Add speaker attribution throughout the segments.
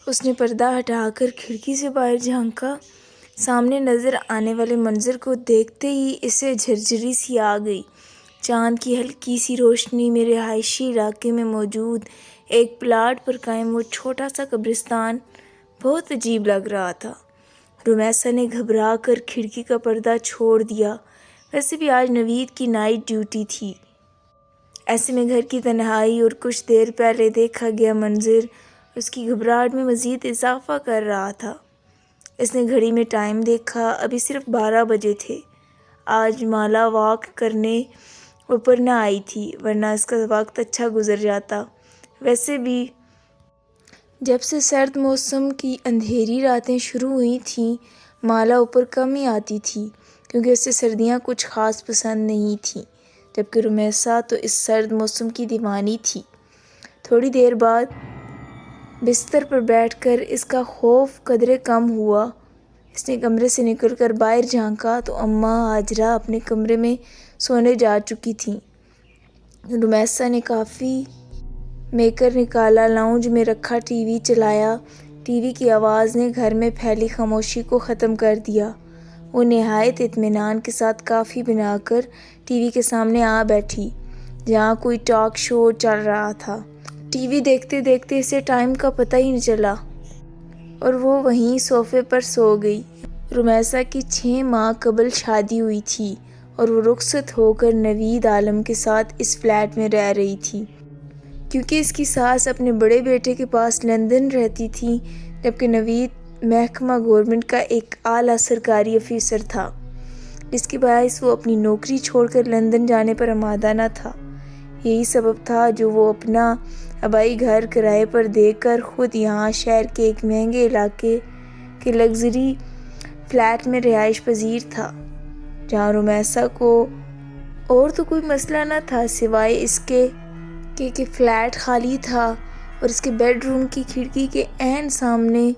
Speaker 1: اس نے پردہ ہٹا کر کھڑکی سے باہر جھانکا۔ سامنے نظر آنے والے منظر کو دیکھتے ہی اسے جھرجھری سی آ گئی۔ چاند کی ہلکی سی روشنی میں رہائشی علاقے میں موجود ایک پلاٹ پر قائم وہ چھوٹا سا قبرستان بہت عجیب لگ رہا تھا۔ رمیسا نے گھبرا کر کھڑکی کا پردہ چھوڑ دیا۔ ویسے بھی آج نوید کی نائٹ ڈیوٹی تھی۔ ایسے میں گھر کی تنہائی اور کچھ دیر پہلے دیکھا گیا منظر اس کی گھبراہٹ میں مزید اضافہ کر رہا تھا۔ اس نے گھڑی میں ٹائم دیکھا، ابھی صرف 12 بجے تھے۔ آج مالا واک کرنے اوپر نہ آئی تھی ورنہ اس کا وقت اچھا گزر جاتا۔ ویسے بھی جب سے سرد موسم کی اندھیری راتیں شروع ہوئی تھیں مالا اوپر کم ہی آتی تھی کیونکہ اسے سردیاں کچھ خاص پسند نہیں تھیں، جبکہ رمیسا تو اس سرد موسم کی دیوانی تھی۔ تھوڑی دیر بعد بستر پر بیٹھ کر اس کا خوف قدرے کم ہوا۔ اس نے کمرے سے نکل کر باہر جھانکا تو اماں ہاجرہ اپنے کمرے میں سونے جا چکی تھیں۔ رمیسا نے کافی میکر نکالا، لاؤنج میں رکھا ٹی وی چلایا۔ ٹی وی کی آواز نے گھر میں پھیلی خاموشی کو ختم کر دیا۔ وہ نہایت اطمینان کے ساتھ کافی بنا کر ٹی وی کے سامنے آ بیٹھی جہاں کوئی ٹاک شو چل رہا تھا۔ ٹی وی دیکھتے دیکھتے اسے ٹائم کا پتہ ہی نہیں چلا اور وہ وہیں صوفے پر سو گئی۔ رمیسا کی 6 ماہ قبل شادی ہوئی تھی اور وہ رخصت ہو کر نوید عالم کے ساتھ اس فلیٹ میں رہ رہی تھی کیونکہ اس کی ساس اپنے بڑے بیٹے کے پاس لندن رہتی تھی، جبکہ نوید محکمہ گورنمنٹ کا ایک اعلیٰ سرکاری افسر تھا، جس کے باعث وہ اپنی نوکری چھوڑ کر لندن جانے پر آمادہ نہ تھا۔ یہی سبب تھا جو وہ اپنا آبائی گھر کرائے پر دے کر خود یہاں شہر کے ایک مہنگے علاقے کے لگژری فلیٹ میں رہائش پذیر تھا، جہاں رمیسا کو اور تو کوئی مسئلہ نہ تھا سوائے اس کے کہ فلیٹ خالی تھا اور اس کے بیڈ روم کی کھڑکی کے عین سامنے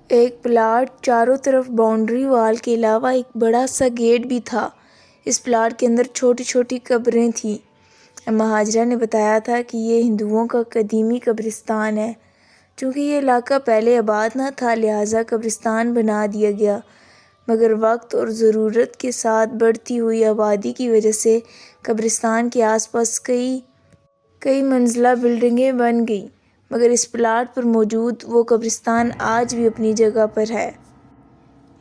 Speaker 1: ایک پلاٹ، چاروں طرف باؤنڈری وال کے علاوہ ایک بڑا سا گیٹ بھی تھا۔ اس پلاٹ کے اندر چھوٹی چھوٹی قبریں تھیں۔ اماں ہاجرہ نے بتایا تھا کہ یہ ہندوؤں کا قدیمی قبرستان ہے۔ چونکہ یہ علاقہ پہلے آباد نہ تھا لہٰذا قبرستان بنا دیا گیا، مگر وقت اور ضرورت کے ساتھ بڑھتی ہوئی آبادی کی وجہ سے قبرستان کے آس پاس کئی منزلہ بلڈنگیں بن گئیں، مگر اس پلاٹ پر موجود وہ قبرستان آج بھی اپنی جگہ پر ہے۔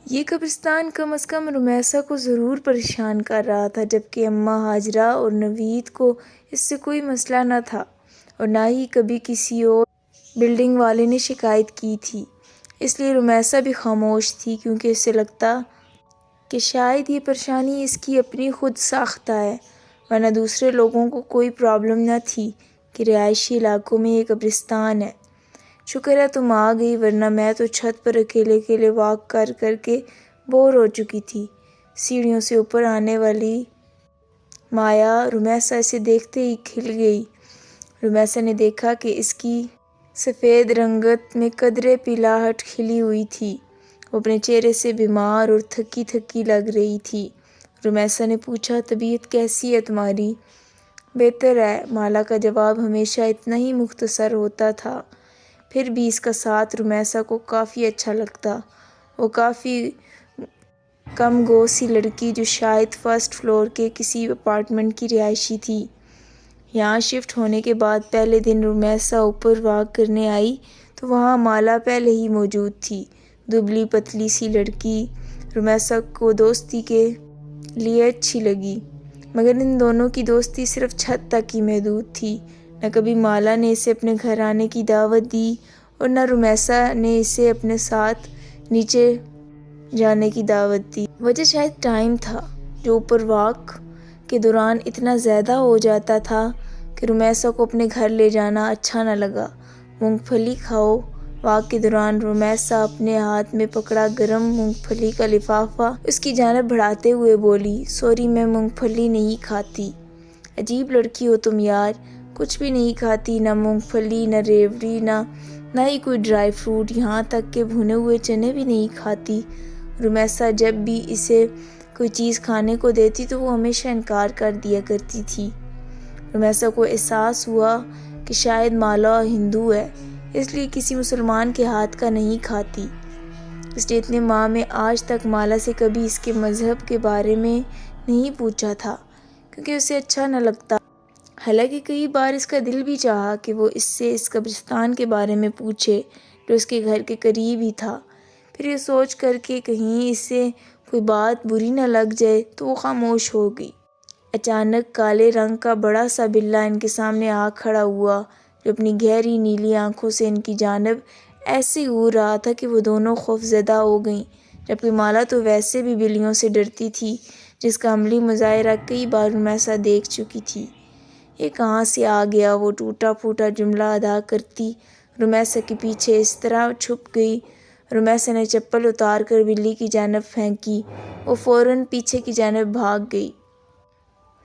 Speaker 1: یہ قبرستان کم از کم رمیسا کو ضرور پریشان کر رہا تھا، جبکہ اماں ہاجرہ اور نوید کو اس سے کوئی مسئلہ نہ تھا اور نہ ہی کبھی کسی اور بلڈنگ والے نے شکایت کی تھی۔ اس لیے رمیسا بھی خاموش تھی کیونکہ اسے لگتا کہ شاید یہ پریشانی اس کی اپنی خود ساختہ ہے، ورنہ دوسرے لوگوں کو کوئی پرابلم نہ تھی کہ رہائشی علاقوں میں یہ قبرستان ہے۔ شکر ہے تم آ گئی ورنہ میں تو چھت پر اکیلے اکیلے واک کر کر کے بور ہو چکی تھی۔ سیڑھیوں سے اوپر آنے والی مایا رمیسا اسے دیکھتے ہی کھل گئی۔ رمیسا نے دیکھا کہ اس کی سفید رنگت میں قدرے پیلاہٹ کھلی ہوئی تھی۔ وہ اپنے چہرے سے بیمار اور تھکی تھکی لگ رہی تھی۔ رمیسا نے پوچھا، طبیعت کیسی ہے تمہاری؟ بہتر ہے، مالا کا جواب ہمیشہ اتنا ہی مختصر ہوتا تھا، پھر بھی اس کا ساتھ رمیسا کو کافی اچھا لگتا۔ وہ کافی کم گو سی لڑکی جو شاید فرسٹ فلور کے کسی اپارٹمنٹ کی رہائشی تھی۔ یہاں شفٹ ہونے کے بعد پہلے دن رمیسا اوپر واک کرنے آئی تو وہاں مالا پہلے ہی موجود تھی، دبلی پتلی سی لڑکی۔ رمیسا کو دوستی کے لیے اچھی لگی، مگر ان دونوں کی دوستی صرف چھت تک ہی محدود تھی۔ نہ کبھی مالا نے اسے اپنے گھر آنے کی دعوت دی اور نہ رمیسا نے اسے اپنے ساتھ نیچے جانے کی دعوت دی۔ وجہ شاید ٹائم تھا جو اوپر واک کے دوران اتنا زیادہ ہو جاتا تھا کہ رمیسا کو اپنے گھر لے جانا اچھا نہ لگا۔ مونگ پھلی کھاؤ۔ واک کے دوران رمیسا اپنے ہاتھ میں پکڑا گرم مونگ پھلی کا لفافہ اس کی جانب بڑھاتے ہوئے بولی، سوری میں مونگ پھلی نہیں کھاتی۔ عجیب لڑکی ہو تم یار، کچھ بھی نہیں کھاتی، نہ مونگ پھلی، نہ ریوڑی، نہ ہی کوئی ڈرائی فروٹ، یہاں تک کہ بھنے ہوئے چنے بھی نہیں کھاتی۔ رمیسا جب بھی اسے کوئی چیز کھانے کو دیتی تو وہ ہمیشہ انکار کر دیا کرتی تھی۔ رمیسا کو احساس ہوا کہ شاید مالا ہندو ہے، اس لیے کسی مسلمان کے ہاتھ کا نہیں کھاتی۔ اس نے اتنے ماہ میں آج تک مالا سے کبھی اس کے مذہب کے بارے میں نہیں پوچھا تھا، کیونکہ اسے اچھا نہ لگتا۔ حالانکہ کئی بار اس کا دل بھی چاہا کہ وہ اس سے اس قبرستان کے بارے میں پوچھے جو اس کے گھر کے قریب ہی تھا، پھر یہ سوچ کر کہ کہیں اس سے کوئی بات بری نہ لگ جائے تو وہ خاموش ہو گئی۔ اچانک کالے رنگ کا بڑا سا بلّا ان کے سامنے آ کھڑا ہوا، جو اپنی گہری نیلی آنکھوں سے ان کی جانب ایسے گور رہا تھا کہ وہ دونوں خوف زدہ ہو گئیں، جبکہ مالا تو ویسے بھی بلیوں سے ڈرتی تھی، جس کا عملی مظاہرہ کئی بار رمیسا دیکھ چکی تھی۔ یہ کہاں سے آ گیا؟ وہ ٹوٹا پھوٹا جملہ ادا کرتی رمیسا کے پیچھے اس طرح چھپ گئی۔ رمیسا نے چپل اتار کر بلی کی جانب پھینکی، وہ فوراً پیچھے کی جانب بھاگ گئی۔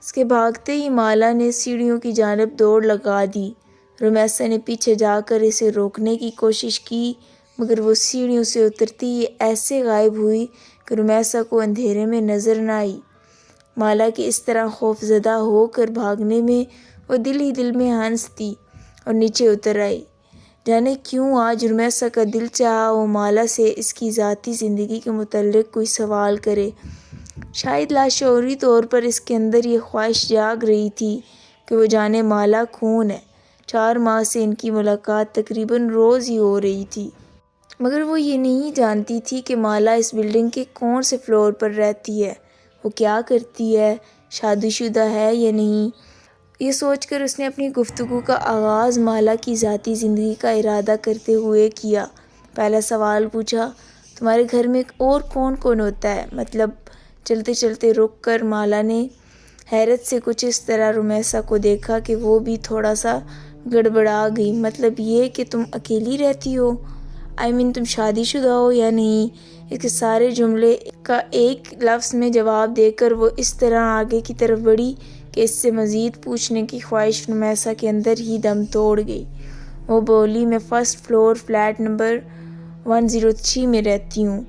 Speaker 1: اس کے بھاگتے ہی مالا نے سیڑھیوں کی جانب دوڑ لگا دی۔ رمیسا نے پیچھے جا کر اسے روکنے کی کوشش کی، مگر وہ سیڑھیوں سے اترتی ہی ایسے غائب ہوئی کہ رمیسا کو اندھیرے میں نظر نہ آئی۔ مالا کے اس طرح خوف زدہ ہو کر بھاگنے میں وہ دل ہی دل میں ہنستی اور نیچے اتر آئی۔ جانے کیوں آج رمیسا کا دل چاہا وہ مالا سے اس کی ذاتی زندگی کے متعلق کوئی سوال کرے۔ شاید لاشعوری طور پر اس کے اندر یہ خواہش جاگ رہی تھی کہ وہ جانے مالا کون ہے۔ 4 ماہ سے ان کی ملاقات تقریباً روز ہی ہو رہی تھی، مگر وہ یہ نہیں جانتی تھی کہ مالا اس بلڈنگ کے کون سے فلور پر رہتی ہے، وہ کیا کرتی ہے، شادی شدہ ہے یا نہیں۔ یہ سوچ کر اس نے اپنی گفتگو کا آغاز مالا کی ذاتی زندگی کا ارادہ کرتے ہوئے کیا۔ پہلا سوال پوچھا، تمہارے گھر میں اور کون کون ہوتا ہے؟ مطلب چلتے چلتے رک کر مالا نے حیرت سے کچھ اس طرح رمیسا کو دیکھا کہ وہ بھی تھوڑا سا گڑبڑا گئی۔ مطلب یہ کہ تم اکیلی رہتی ہو؟ تم شادی شدہ ہو یا نہیں؟ اس کے سارے جملے کا ایک لفظ میں جواب دے کر وہ اس طرح آگے کی طرف بڑھی کہ اس سے مزید پوچھنے کی خواہش رمیسا کے اندر ہی دم توڑ گئی۔ وہ بولی، میں فرسٹ فلور فلیٹ نمبر 103 میں رہتی ہوں۔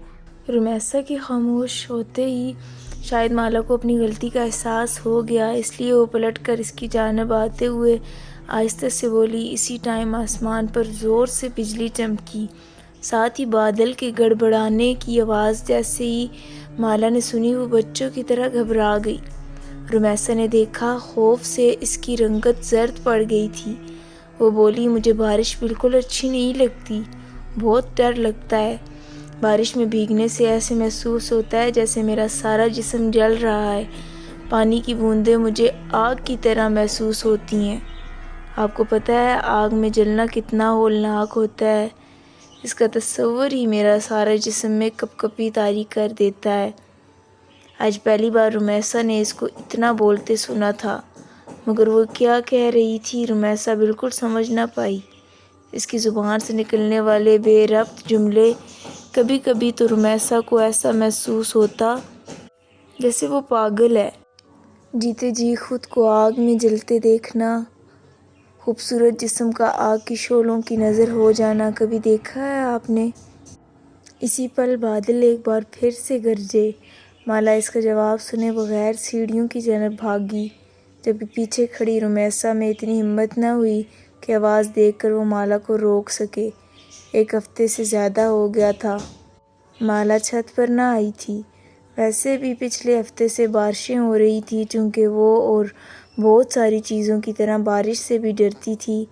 Speaker 1: رمیسا کے خاموش ہوتے ہی شاید مالا کو اپنی غلطی کا احساس ہو گیا، اس لیے وہ پلٹ کر اس کی جانب آتے ہوئے آہستہ سے بولی۔ اسی ٹائم آسمان پر زور سے بجلی چمکی، ساتھ ہی بادل کے گڑبڑانے کی آواز جیسے ہی مالا نے سنی وہ بچوں کی طرح گھبرا گئی۔ رمیسا نے دیکھا، خوف سے اس کی رنگت زرد پڑ گئی تھی۔ وہ بولی، مجھے بارش بالکل اچھی نہیں لگتی، بہت ڈر لگتا ہے۔ بارش میں بھیگنے سے ایسے محسوس ہوتا ہے جیسے میرا سارا جسم جل رہا ہے۔ پانی کی بوندیں مجھے آگ کی طرح محسوس ہوتی ہیں۔ آپ کو پتہ ہے آگ میں جلنا کتنا ہولناک ہوتا ہے؟ اس کا تصور ہی میرا سارا جسم میں کپ کپی طاری کر دیتا ہے۔ آج پہلی بار رمیسا نے اس کو اتنا بولتے سنا تھا، مگر وہ کیا کہہ رہی تھی رمیسا بالکل سمجھ نہ پائی۔ اس کی زبان سے نکلنے والے بے ربط جملے، کبھی کبھی تو رمیسا کو ایسا محسوس ہوتا جیسے وہ پاگل ہے۔ جیتے جی خود کو آگ میں جلتے دیکھنا، خوبصورت جسم کا آگ کی شعلوں کی نظر ہو جانا، کبھی دیکھا ہے آپ نے؟ اسی پل بادل ایک بار پھر سے گرجے۔ مالا اس کا جواب سنے بغیر سیڑھیوں کی جانب بھاگی، جبکہ پیچھے کھڑی رمیسا میں اتنی ہمت نہ ہوئی کہ آواز دے کر وہ مالا کو روک سکے۔ 1 ہفتے سے زیادہ ہو گیا تھا مالا چھت پر نہ آئی تھی۔ ویسے بھی پچھلے ہفتے سے بارشیں ہو رہی تھیں، چونکہ وہ اور بہت ساری چیزوں کی طرح بارش سے بھی ڈرتی تھی،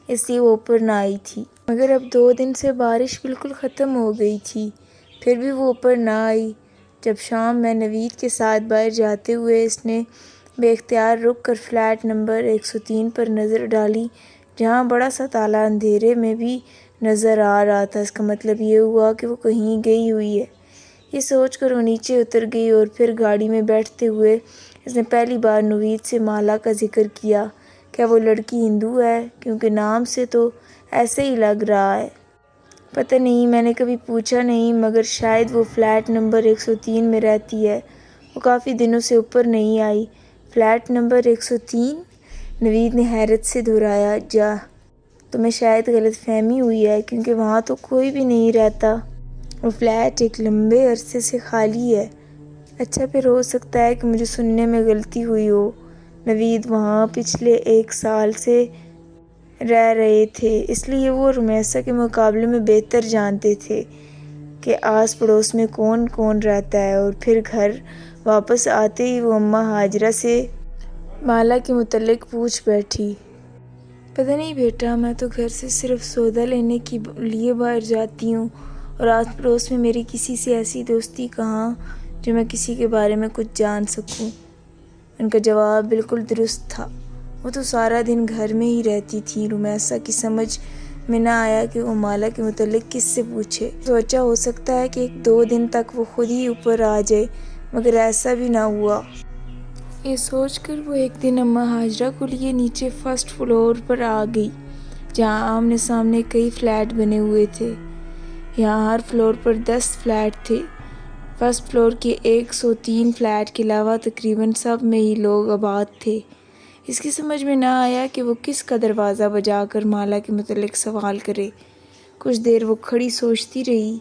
Speaker 1: اس لیے وہ اوپر نہ آئی تھی۔ مگر اب 2 دن سے بارش بالکل ختم ہو گئی تھی، پھر بھی وہ اوپر نہ آئی۔ جب شام میں نوید کے ساتھ باہر جاتے ہوئے اس نے بے اختیار رک کر فلیٹ نمبر 103 پر نظر ڈالی، جہاں بڑا سا تالا اندھیرے میں بھی نظر آ رہا تھا، اس کا مطلب یہ ہوا کہ وہ کہیں گئی ہوئی ہے۔ یہ سوچ کر وہ نیچے اتر گئی اور پھر گاڑی میں بیٹھتے ہوئے اس نے پہلی بار نوید سے مالا کا ذکر کیا۔ کیا وہ لڑکی ہندو ہے؟ کیونکہ نام سے تو ایسے ہی لگ رہا ہے۔ پتہ نہیں، میں نے کبھی پوچھا نہیں، مگر شاید وہ فلیٹ نمبر 103 میں رہتی ہے۔ وہ کافی دنوں سے اوپر نہیں آئی۔ Flat number 103؟ نوید نے حیرت سے دہرایا۔ تمہیں شاید غلط فہمی ہوئی ہے، کیونکہ وہاں تو کوئی بھی نہیں رہتا۔ وہ فلیٹ ایک لمبے عرصے سے خالی ہے۔ اچھا، پھر ہو سکتا ہے کہ مجھے سننے میں غلطی ہوئی ہو۔ نوید، وہاں پچھلے 1 سال سے رہ رہے تھے، اس لیے وہ رمیسا کے مقابلے میں بہتر جانتے تھے کہ آس پڑوس میں کون کون رہتا ہے، اور پھر گھر واپس آتے ہی وہ اماں ہاجرہ سے مالا کے متعلق پوچھ بیٹھی۔ پتہ نہیں بیٹا، میں تو گھر سے صرف سودا لینے کے لیے باہر جاتی ہوں، اور آس پڑوس میں میری کسی سے ایسی دوستی کہاں جو میں کسی کے بارے میں کچھ جان سکوں۔ ان کا جواب بالکل درست تھا، وہ تو سارا دن گھر میں ہی رہتی تھیں۔ رمیسا کی سمجھ میں نہ آیا کہ وہ مالا کے متعلق کس سے پوچھے۔ سوچا ہو سکتا ہے کہ 1-2 دن تک وہ خود ہی اوپر آ جائے، مگر ایسا بھی نہ ہوا۔ یہ سوچ کر وہ ایک دن اماں ہاجرہ کو لیے نیچے فرسٹ فلور پر آ گئی، جہاں آمنے سامنے کئی فلیٹ بنے ہوئے تھے۔ یہاں ہر فلور پر 10 فلیٹ تھے۔ فرسٹ فلور کے 103 فلیٹ کے علاوہ تقریباً سب میں ہی لوگ آباد تھے۔ اس کی سمجھ میں نہ آیا کہ وہ کس کا دروازہ بجا کر مالا کے متعلق سوال کرے۔ کچھ دیر وہ کھڑی سوچتی رہی،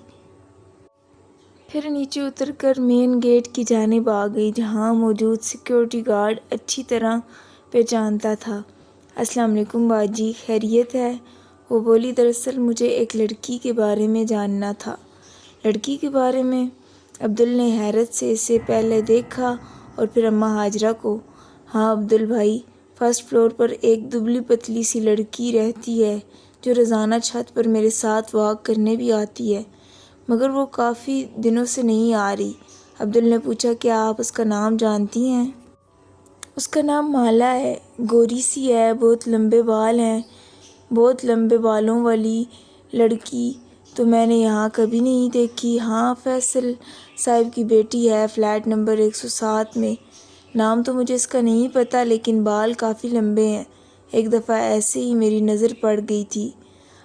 Speaker 1: پھر نیچے اتر کر مین گیٹ کی جانب آ گئی، جہاں موجود سیکیورٹی گارڈ اچھی طرح پہچانتا تھا۔ السلام علیکم باجی، خیریت ہے؟ وہ بولی۔ دراصل مجھے ایک لڑکی کے بارے میں جاننا تھا۔ لڑکی کے بارے میں؟ عبدل نے حیرت سے اسے پہلے دیکھا اور پھر اماں ہاجرہ کو۔ ہاں عبدل بھائی، فرسٹ فلور پر ایک دبلی پتلی سی لڑکی رہتی ہے جو روزانہ چھت پر میرے ساتھ واک کرنے بھی آتی ہے، مگر وہ کافی دنوں سے نہیں آ رہی۔ عبدل نے پوچھا، کیا آپ اس کا نام جانتی ہیں؟ اس کا نام مالا ہے، گوری سی ہے، بہت لمبے بال ہیں۔ بہت لمبے بالوں والی لڑکی تو میں نے یہاں کبھی نہیں دیکھی۔ ہاں، فیصل صاحب کی بیٹی ہے، فلیٹ نمبر 107 میں۔ نام تو مجھے اس کا نہیں پتہ، لیکن بال کافی لمبے ہیں۔ ایک دفعہ ایسے ہی میری نظر پڑ گئی تھی۔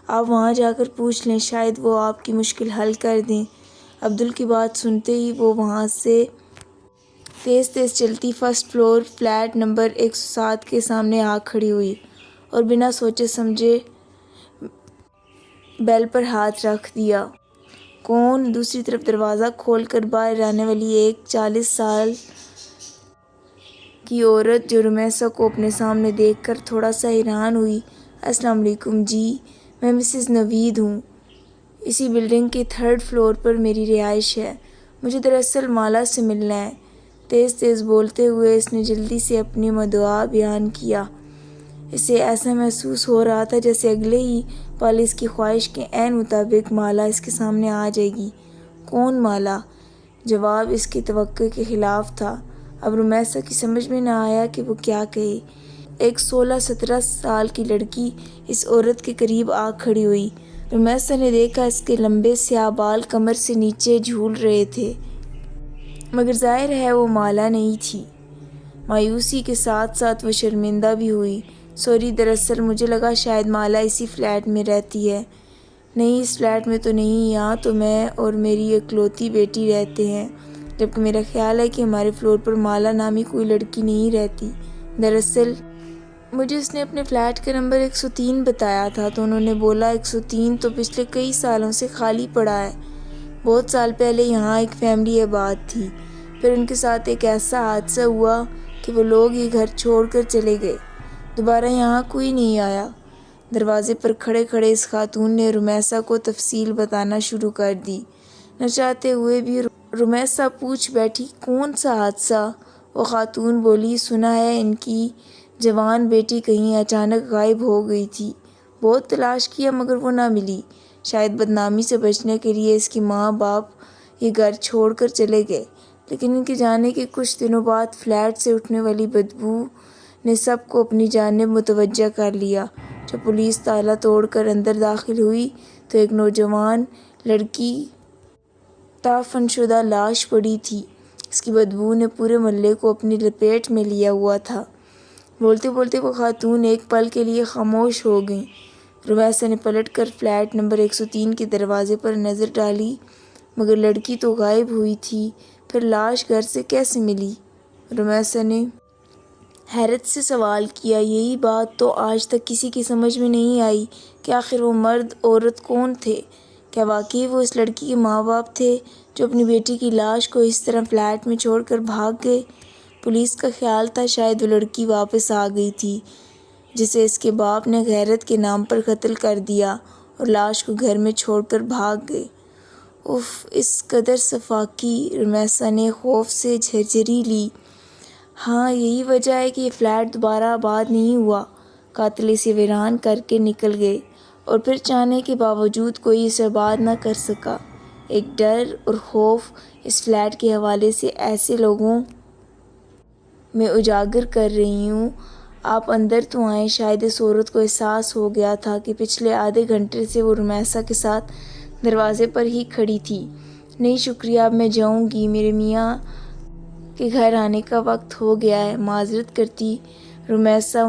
Speaker 1: آپ وہاں جا کر پوچھ لیں، شاید وہ آپ کی مشکل حل کر دیں۔ عبدل کی بات سنتے ہی وہ وہاں سے تیز تیز چلتی فرسٹ فلور فلیٹ نمبر 107 کے سامنے آ کھڑی ہوئی اور بنا سوچے سمجھے بیل پر ہاتھ رکھ دیا۔ کون؟ دوسری طرف دروازہ کھول کر باہر آنے والی ایک 40 سال کی عورت، جو رمیسا کو اپنے سامنے دیکھ کر تھوڑا سا حیران ہوئی۔ السلام علیکم جی، میں مسز نوید ہوں، اسی بلڈنگ کے 3rd فلور پر میری رہائش ہے۔ مجھے دراصل مالا سے ملنا ہے۔ تیز تیز بولتے ہوئے اس نے جلدی سے اپنی مدعا بیان کیا۔ اسے ایسا محسوس ہو رہا تھا جیسے اگلے ہی پل اس کی خواہش کے عین مطابق مالا اس کے سامنے آ جائے گی۔ کون مالا؟ جواب اس کی توقع کے خلاف تھا۔ اب رمیسا کی سمجھ میں نہ آیا کہ وہ کیا کہے۔ ایک 16-17 سال کی لڑکی اس عورت کے قریب آ کھڑی ہوئی۔ رمیسا نے دیکھا اس کے لمبے سیاہ بال کمر سے نیچے جھول رہے تھے، مگر ظاہر ہے وہ مالا نہیں تھی۔ مایوسی کے ساتھ ساتھ وہ شرمندہ بھی ہوئی۔ سوری، دراصل مجھے لگا شاید مالا اسی فلیٹ میں رہتی ہے۔ نہیں، اس فلیٹ میں تو نہیں، یہاں تو میں اور میری اکلوتی بیٹی رہتے ہیں، جبکہ میرا خیال ہے کہ ہمارے فلور پر مالا نامی کوئی لڑکی نہیں رہتی۔ دراصل مجھے اس نے اپنے فلیٹ کا نمبر 103 بتایا تھا، تو انہوں نے بولا 103 تو پچھلے کئی سالوں سے خالی پڑا ہے۔ بہت سال پہلے یہاں ایک فیملی آباد تھی، پھر ان کے ساتھ ایک ایسا حادثہ ہوا کہ وہ لوگ یہ گھر چھوڑ کر چلے گئے، دوبارہ یہاں کوئی نہیں آیا۔ دروازے پر کھڑے کھڑے اس خاتون نے رمیسا کو تفصیل بتانا شروع کر دی۔ نہ چاہتے ہوئے بھی رمیسا پوچھ بیٹھی، کون سا حادثہ؟ وہ خاتون بولی، سنا ہے ان کی جوان بیٹی کہیں اچانک غائب ہو گئی تھی، بہت تلاش کیا مگر وہ نہ ملی۔ شاید بدنامی سے بچنے کے لیے اس کی ماں باپ یہ گھر چھوڑ کر چلے گئے، لیکن ان کے جانے کے کچھ دنوں بعد فلیٹ سے اٹھنے والی بدبو نے سب کو اپنی جانب متوجہ کر لیا۔ جب پولیس تالا توڑ کر اندر داخل ہوئی تو ایک نوجوان لڑکی دفن شدہ لاش پڑی تھی۔ اس کی بدبو نے پورے محلے کو اپنی لپیٹ میں لیا ہوا تھا۔ بولتے بولتے وہ خاتون ایک پل کے لیے خاموش ہو گئیں۔ رمیسا نے پلٹ کر فلیٹ نمبر 103 کے دروازے پر نظر ڈالی، مگر لڑکی تو غائب ہوئی تھی، پھر لاش گھر سے کیسے ملی؟ رمیسا نے حیرت سے سوال کیا۔ یہی بات تو آج تک کسی کی سمجھ میں نہیں آئی کہ آخر وہ مرد عورت کون تھے۔ کیا واقعی وہ اس لڑکی کے ماں باپ تھے جو اپنی بیٹی کی لاش کو اس طرح فلیٹ میں چھوڑ کر بھاگ گئے؟ پولیس کا خیال تھا شاید وہ لڑکی واپس آ گئی تھی جسے اس کے باپ نے غیرت کے نام پر قتل کر دیا اور لاش کو گھر میں چھوڑ کر بھاگ گئے۔ اف، اس قدر صفاقی! رمیسا نے خوف سے جھرجھری لی۔ ہاں، یہی وجہ ہے کہ یہ فلیٹ دوبارہ آباد نہیں ہوا۔ قاتل اسے ویران کر کے نکل گئے اور پھر چاہنے کے باوجود کوئی اسے آباد نہ کر سکا۔ ایک ڈر اور خوف اس فلیٹ کے حوالے سے ایسے لوگوں میں اجاگر کر رہی ہوں۔ آپ اندر تو آئیں۔ شاید اس عورت کو احساس ہو گیا تھا کہ پچھلے آدھے گھنٹے سے وہ رمیسا کے ساتھ دروازے پر ہی کھڑی تھی۔ نہیں شکریہ، اب میں جاؤں گی، میرے میاں کے گھر آنے کا وقت ہو گیا ہے۔ معذرت کرتی رمیسا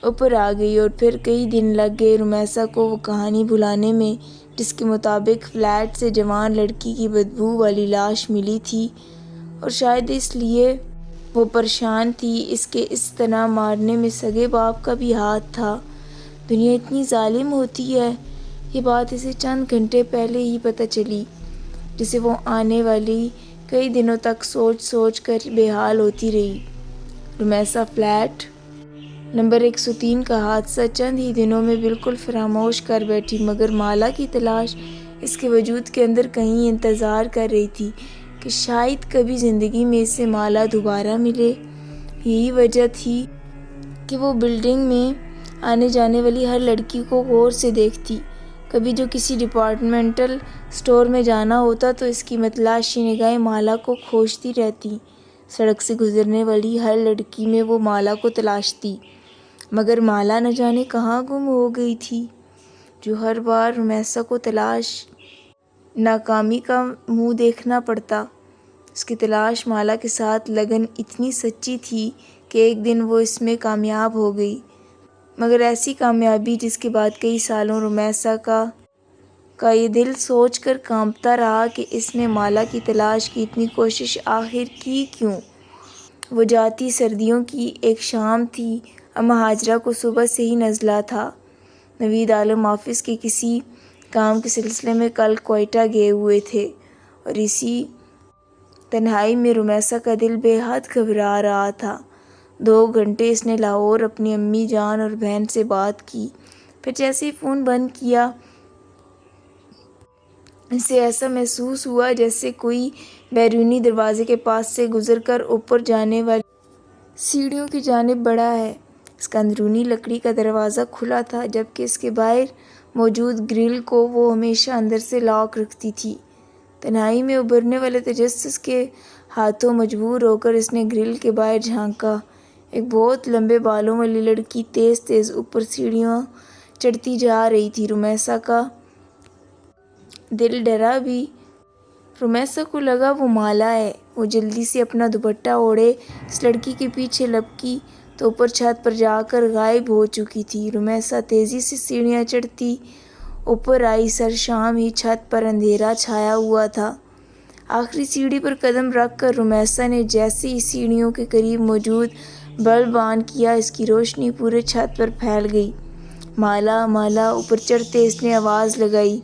Speaker 1: اوپر آ گئی اور پھر کئی دن لگ گئے رمیسا کو وہ کہانی بھلانے میں جس کے مطابق فلیٹ سے جوان لڑکی کی بدبو والی لاش ملی تھی، اور شاید اس لیے وہ پریشان تھی۔ اس کے اس طرح مارنے میں سگے باپ کا بھی ہاتھ تھا۔ دنیا اتنی ظالم ہوتی ہے، یہ بات اسے چند گھنٹے پہلے ہی پتہ چلی، جسے وہ آنے والی کئی دنوں تک سوچ سوچ کر بے حال ہوتی رہی۔ رمیسا فلیٹ نمبر 103 کا حادثہ چند ہی دنوں میں بالکل فراموش کر بیٹھی، مگر مالا کی تلاش اس کے وجود کے اندر کہیں انتظار کر رہی تھی کہ شاید کبھی زندگی میں اسے مالا دوبارہ ملے۔ یہی وجہ تھی کہ وہ بلڈنگ میں آنے جانے والی ہر لڑکی کو غور سے دیکھتی۔ کبھی جو کسی ڈپارٹمنٹل اسٹور میں جانا ہوتا تو اس کی متلاشی نگاہیں مالا کو کھوجتی رہتی۔ سڑک سے گزرنے والی ہر لڑکی میں وہ مالا کو تلاشتی، مگر مالا نہ جانے کہاں گم ہو گئی تھی۔ جو ہر بار رمیسا کو تلاش ناکامی کا منہ دیکھنا پڑتا، اس کی تلاش مالا کے ساتھ لگن اتنی سچی تھی کہ ایک دن وہ اس میں کامیاب ہو گئی، مگر ایسی کامیابی جس کے بعد کئی سالوں رمیسا کا یہ دل سوچ کر کانپتا رہا کہ اس نے مالا کی تلاش کی اتنی کوشش آخر کی کیوں۔ وہ جاتی سردیوں کی ایک شام تھی۔ اماں ہاجرہ کو صبح سے ہی نزلہ تھا۔ نوید عالم آفس کے کسی کام کے سلسلے میں کل کوئٹہ گئے ہوئے تھے، اور اسی تنہائی میں رمیسا کا دل بے حد گھبرا رہا تھا۔ 2 گھنٹے اس نے لاہور اپنی امی جان اور بہن سے بات کی، پھر جیسے ہی فون بند کیا اسے ایسا محسوس ہوا جیسے کوئی بیرونی دروازے کے پاس سے گزر کر اوپر جانے والی سیڑھیوں کی جانب بڑھا ہے۔ اس کا اندرونی لکڑی کا دروازہ کھلا تھا، جبکہ اس کے باہر موجود گرل کو وہ ہمیشہ اندر سے لاک رکھتی تھی۔ تنہائی میں ابھرنے والے تجسس کے ہاتھوں مجبور ہو کر اس نے گرل کے باہر جھانکا۔ ایک بہت لمبے بالوں والی لڑکی تیز تیز اوپر سیڑھیاں چڑھتی جا رہی تھی۔ رمیسا کا دل ڈرا بھی۔ رمیسا کو لگا وہ مالا ہے۔ وہ جلدی سے اپنا دوپٹہ اوڑھے اس لڑکی کے پیچھے لپکی تو اوپر چھت پر جا کر غائب ہو چکی تھی۔ رمیسا تیزی سے سیڑھیاں چڑھتی اوپر آئی۔ سر شام ہی چھت پر اندھیرا چھایا ہوا تھا۔ آخری سیڑھی پر قدم رکھ کر رمیسا نے جیسے ہی سیڑھیوں کے قریب موجود بلب آن کیا، اس کی روشنی پورے چھت پر پھیل گئی۔ مالا، مالا! اوپر چڑھتے اس نے آواز لگائی۔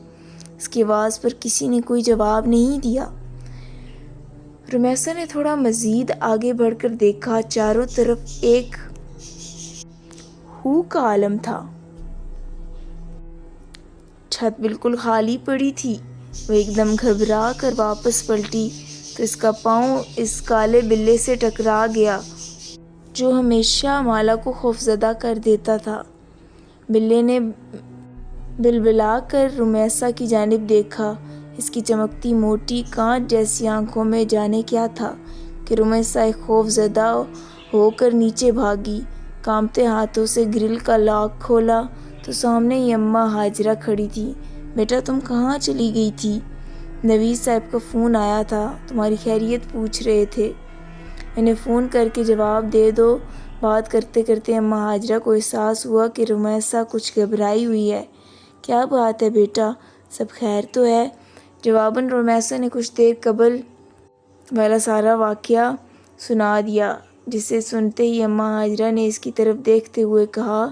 Speaker 1: اس کی آواز پر کسی نے کوئی جواب نہیں دیا۔ رمیسا نے تھوڑا مزید آگے بڑھ کر دیکھا۔ چاروں طرف ایک ہو کا عالم تھا۔ چھت بالکل خالی پڑی تھی۔ وہ ایک دم گھبرا کر واپس پلٹی تو اس کا پاؤں اس کالے بلے سے ٹکرا گیا جو ہمیشہ مالا کو خوفزدہ کر دیتا تھا۔ بلے نے بلبلا کر رمیسا کی جانب دیکھا۔ اس کی چمکتی موٹی کانچ جیسی آنکھوں میں جانے کیا تھا کہ رمیسا ایک خوف زدہ ہو کر نیچے بھاگی۔ کانپتے ہاتھوں سے گرل کا لاک کھولا تو سامنے ہی اماں ہاجرہ کھڑی تھی۔ بیٹا، تم کہاں چلی گئی تھی؟ نوید صاحب کا فون آیا تھا، تمہاری خیریت پوچھ رہے تھے۔ انہیں فون کر کے جواب دے دو۔ بات کرتے کرتے اماں ہاجرہ کو احساس ہوا کہ رمیسا کچھ گھبرائی ہوئی ہے۔ کیا بات ہے بیٹا، سب خیر تو ہے؟ جواباً رمیسا نے کچھ دیر قبل والا سارا واقعہ سنا دیا، جسے سنتے ہی اماں ہاجرہ نے اس کی طرف دیکھتے ہوئے کہا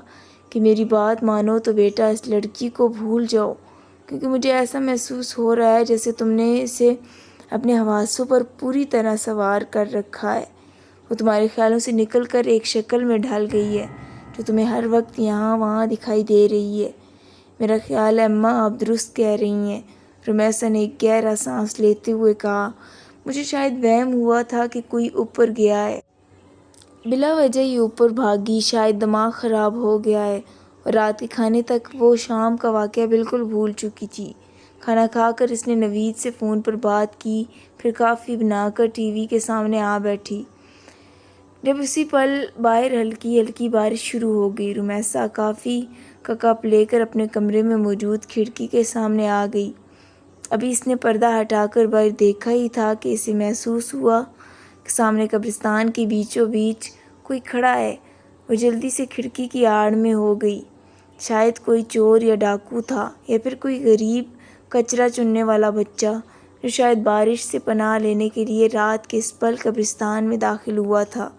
Speaker 1: کہ میری بات مانو تو بیٹا اس لڑکی کو بھول جاؤ، کیونکہ مجھے ایسا محسوس ہو رہا ہے جیسے تم نے اسے اپنے حواسوں پر پوری طرح سوار کر رکھا ہے۔ وہ تمہارے خیالوں سے نکل کر ایک شکل میں ڈھل گئی ہے۔ جو تمہیں ہر وقت یہاں وہاں دکھائی دے رہی ہے۔ میرا خیال ہے اماں آپ درست کہہ رہی ہیں، رمیسا نے ایک گہرا سانس لیتے ہوئے کہا۔ مجھے شاید وہم ہوا تھا کہ کوئی اوپر گیا ہے، بلا وجہ ہی اوپر بھاگی، شاید دماغ خراب ہو گیا ہے۔ اور رات کے کھانے تک وہ شام کا واقعہ بالکل بھول چکی تھی۔ کھانا کھا کر اس نے نوید سے فون پر بات کی، پھر کافی بنا کر ٹی وی کے سامنے آ بیٹھی۔ جب اسی پل باہر ہلکی ہلکی بارش شروع ہو گئی۔ رمیسا کافی کا کپ لے کر اپنے کمرے میں موجود کھڑکی کے سامنے آ گئی۔ ابھی اس نے پردہ ہٹا کر باہر دیکھا ہی تھا کہ اسے محسوس ہوا کہ سامنے قبرستان کے بیچوں بیچ کوئی کھڑا ہے۔ وہ جلدی سے کھڑکی کی آڑ میں ہو گئی۔ شاید کوئی چور یا ڈاکو تھا، یا پھر کوئی غریب کچرا چننے والا بچہ جو شاید بارش سے پناہ لینے کے لیے رات کے اس پل قبرستان میں داخل ہوا تھا۔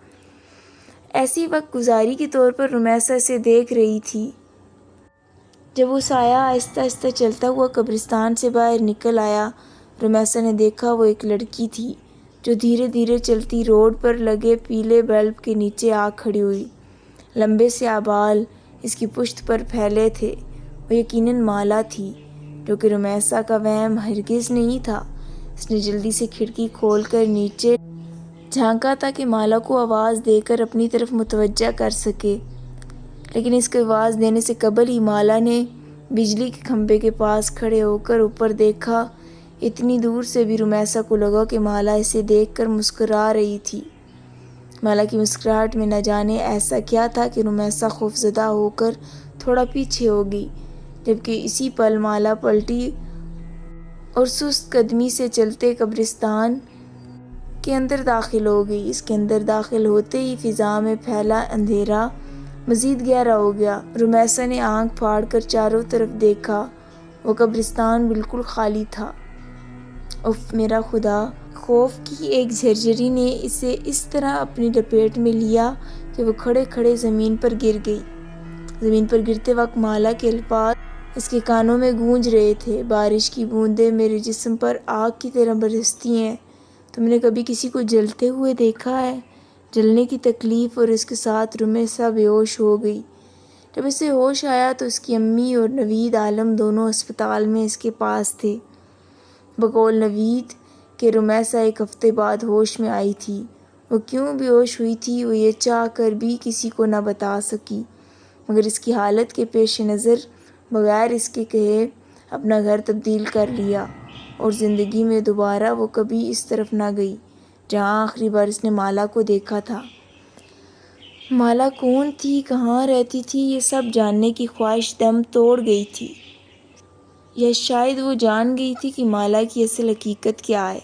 Speaker 1: ایسی وقت گزاری کے طور پر رمیسا اسے دیکھ رہی تھی۔ جب وہ سایہ آہستہ آہستہ چلتا ہوا قبرستان سے باہر نکل آیا، رمیسا نے دیکھا وہ ایک لڑکی تھی جو دھیرے دھیرے چلتی روڈ پر لگے پیلے بلب کے نیچے آ کھڑی ہوئی۔ لمبے سیاہ بال اس کی پشت پر پھیلے تھے۔ وہ یقیناً مالا تھی، جو کہ رمیسا کا وہم ہرگز نہیں تھا۔ اس نے جلدی سے کھڑکی کھول کر نیچے جھانکا تاکہ مالا کو آواز دے کر اپنی طرف متوجہ کر سکے، لیکن اس کو آواز دینے سے قبل ہی مالا نے بجلی کے کھمبے کے پاس کھڑے ہو کر اوپر دیکھا۔ اتنی دور سے بھی رمیسا کو لگا کہ مالا اسے دیکھ کر مسکرا رہی تھی۔ مالا کی مسکراہٹ میں نہ جانے ایسا کیا تھا کہ رمیسا خوفزدہ ہو کر تھوڑا پیچھے ہو گئی، جبکہ اسی پل مالا پلٹی اور سست قدمی سے چلتے قبرستان کے اندر داخل ہو گئی۔ اس کے اندر داخل ہوتے ہی فضا میں پھیلا اندھیرا مزید گہرا ہو گیا۔ رمیسا نے آنکھ پھاڑ کر چاروں طرف دیکھا۔ وہ قبرستان بالکل خالی تھا۔ اف میرا خدا! خوف کی ایک جھرجھری نے اسے اس طرح اپنی لپیٹ میں لیا کہ وہ کھڑے کھڑے زمین پر گر گئی۔ زمین پر گرتے وقت مالا کے الفاظ اس کے کانوں میں گونج رہے تھے۔ بارش کی بوندیں میرے جسم پر آگ کی طرح برستی ہیں۔ تم نے کبھی کسی کو جلتے ہوئے دیکھا ہے؟ جلنے کی تکلیف اور اس کے ساتھ رمیسا بے ہوش ہو گئی۔ جب اسے ہوش آیا تو اس کی امی اور نوید عالم دونوں ہسپتال میں اس کے پاس تھے۔ بقول نوید کہ رمیسا ایک ہفتے بعد ہوش میں آئی تھی۔ وہ کیوں بے ہوش ہوئی تھی وہ یہ چاہ کر بھی کسی کو نہ بتا سکی، مگر اس کی حالت کے پیش نظر بغیر اس کے کہے اپنا گھر تبدیل کر لیا، اور زندگی میں دوبارہ وہ کبھی اس طرف نہ گئی جہاں آخری بار اس نے مالا کو دیکھا تھا۔ مالا کون تھی، کہاں رہتی تھی، یہ سب جاننے کی خواہش دم توڑ گئی تھی، یا شاید وہ جان گئی تھی کہ مالا کی اصل حقیقت کیا ہے۔